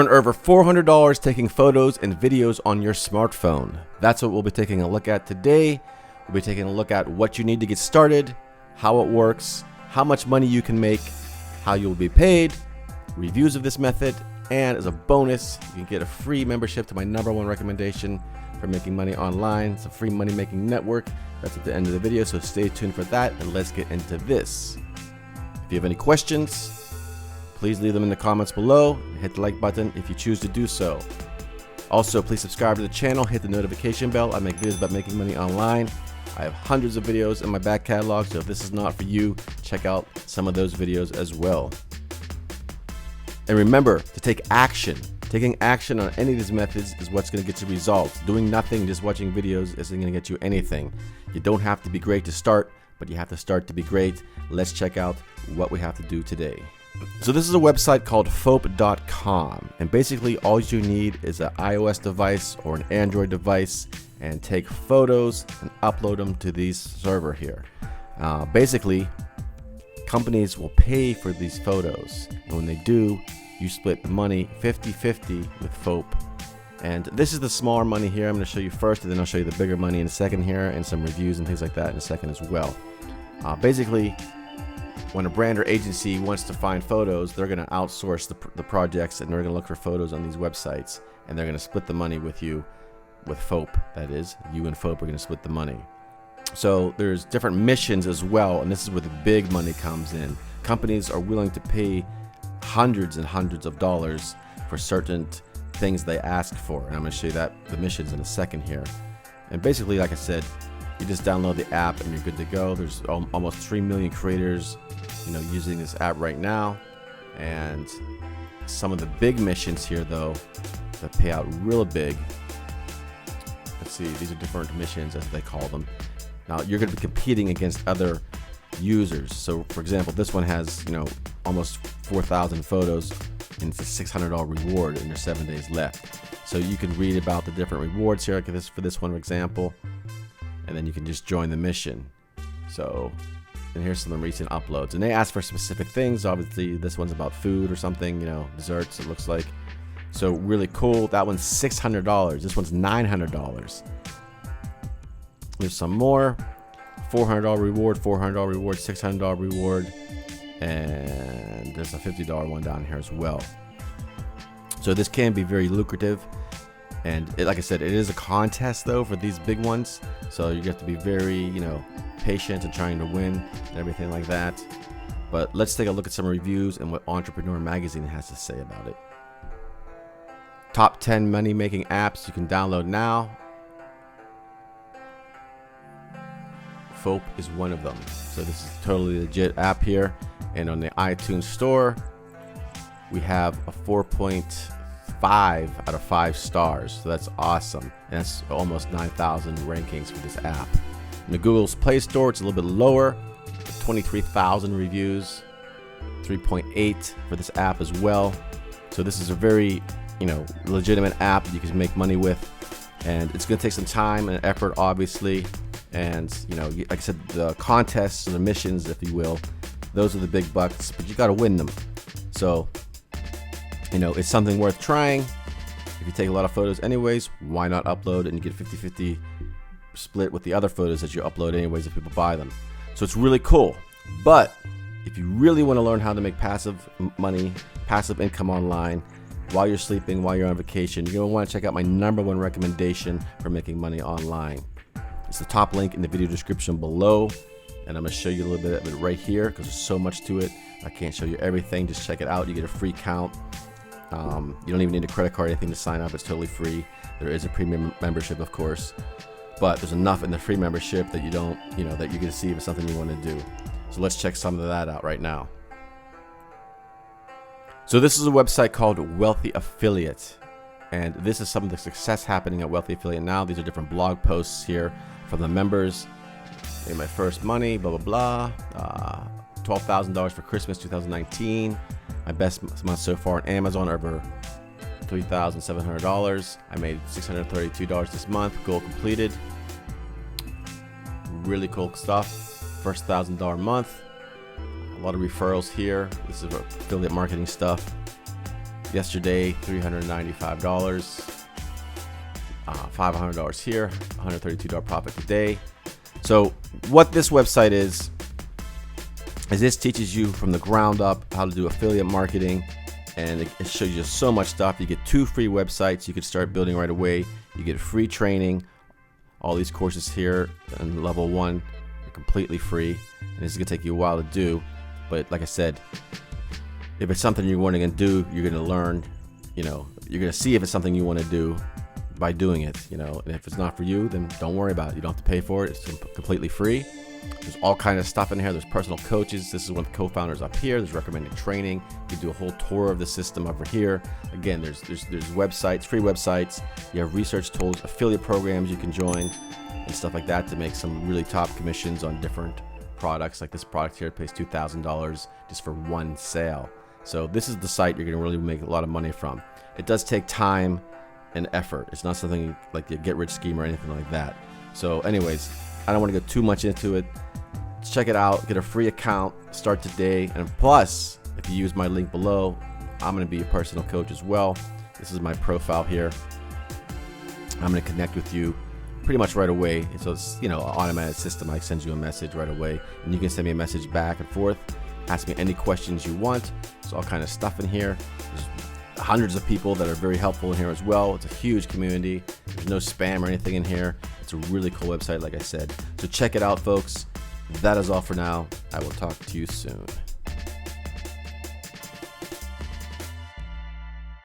Earn over $400 taking photos and videos on your smartphone. That's what we'll be taking a look at today. We'll be taking a look at what you need to get started, how it works, how much money you can make, how you'll be paid, reviews of this method, and as a bonus, you can get a free membership to my #1 recommendation for making money online. It's a free money-making network. That's at the end of the video, so stay tuned for that, and let's get into this. If you have any questions, please leave them in the comments below. Hit the like button if you choose to do so. Also, please subscribe to the channel, hit the notification bell. I make videos about making money online. I have hundreds of videos in my back catalog, so if this is not for you, check out some of those videos as well. And remember to take action. Taking action on any of these methods is what's going to get you results. Doing nothing, just watching videos, isn't going to get you anything. You don't have to be great to start, but you have to start to be great. Let's check out what we have to do today. So this is a website called Fope.com, and basically all you need is an iOS device or an Android device and take photos and upload them to this server here. Basically, companies will pay for these photos, and when they do, you split the money 50-50 with Fope. And this is the smaller money here. I'm going to show you first, and then I'll show you the bigger money in a second here, and some reviews and things like that in a second as well. Basically, when a brand or agency wants to find photos, they're going to outsource the projects, and they're going to look for photos on these websites, and they're going to split the money with you, with Fope, that is. You and Fope are going to split the money. So there's different missions as well, and this is where the big money comes in. Companies are willing to pay hundreds and hundreds of dollars for certain things they ask for, and I'm going to show you the missions in a second here. And basically, like I said, you just download the app and you're good to go. There's almost 3 million creators, using this app right now. And some of the big missions here, though, that pay out real big. Let's see, these are different missions as they call them. Now you're going to be competing against other users. So, for example, this one has almost 4,000 photos, and it's a $600 reward, and there's 7 days left. So you can read about the different rewards here. For this one, for example. And then you can just join the mission. So, and here's some recent uploads, and they ask for specific things. Obviously, this one's about food or something, desserts, it looks like. So really cool. That one's $600. This one's $900. There's some more. $400 reward, $400 reward, $600 reward, and there's a $50 one down here as well. So this can be very lucrative. And like I said, it is a contest though for these big ones, so you have to be very, patient and trying to win and everything like that. But let's take a look at some reviews and what Entrepreneur Magazine has to say about it. Top 10 money-making apps you can download now. Fope is one of them. So this is a totally legit app here. And on the iTunes store, we have a 4.5 out of 5 stars. So that's awesome. And that's almost 9,000 rankings for this app. In the Google's Play Store, it's a little bit lower, 23,000 reviews, 3.8 for this app as well. So this is a very, legitimate app you can make money with, and it's going to take some time and effort, obviously. And like I said, the contests and the missions, if you will, those are the big bucks, but you got to win them. So, it's something worth trying. If you take a lot of photos anyways, why not upload and you get 50-50 split with the other photos that you upload anyways if people buy them. So it's really cool. But if you really want to learn how to make passive money, passive income online while you're sleeping, while you're on vacation, you're going to want to check out my #1 recommendation for making money online. It's the top link in the video description below, and I'm going to show you a little bit of it right here because there's so much to it. I can't show you everything. Just check it out. You get a free account. You don't even need a credit card or anything to sign up. It's totally free. There is a premium membership, of course, but there's enough in the free membership that you don't, that you can see if it's something you want to do. So let's check some of that out right now. So this is a website called Wealthy Affiliate, and this is some of the success happening at Wealthy Affiliate now. These are different blog posts here from the members. Made my first money, blah blah blah. $12,000 for Christmas 2019. My best month so far on Amazon, over $3,700. I made $632 this month. Goal completed. Really cool stuff. First $1,000 month. A lot of referrals here. This is affiliate marketing stuff. Yesterday, $395, $500 here, $132 profit today. So what this website is this teaches you from the ground up how to do affiliate marketing, and it shows you so much stuff. You get 2 free websites you can start building right away. You get free training. All these courses here in level 1 are completely free, and this is gonna take you a while to do, but like I said, if it's something you're wanting to do, you're gonna learn, you're gonna see if it's something you want to do by doing it, and if it's not for you, then don't worry about it. You don't have to pay for it. It's completely free. There's all kinds of stuff in here. There's personal coaches. This is one of the co-founders up here. There's recommended training. You can do a whole tour of the system over here. Again, there's websites, free websites. You have research tools, affiliate programs you can join, and stuff like that to make some really top commissions on different products. Like this product here pays $2,000 just for one sale. So this is the site you're going to really make a lot of money from. It does take time and effort. It's not something like a get-rich scheme or anything like that. So anyways, I don't want to go too much into it. Check it out. Get a free account. Start today. And plus, if you use my link below, I'm going to be a personal coach as well. This is my profile here. I'm going to connect with you pretty much right away. So it's an automated system. I send you a message right away, and you can send me a message back and forth. Ask me any questions you want. There's all kind of stuff in here. There's hundreds of people that are very helpful in here as well. It's a huge community. There's no spam or anything in here. It's a really cool website, like I said. So check it out, folks. That is all for now. I will talk to you soon.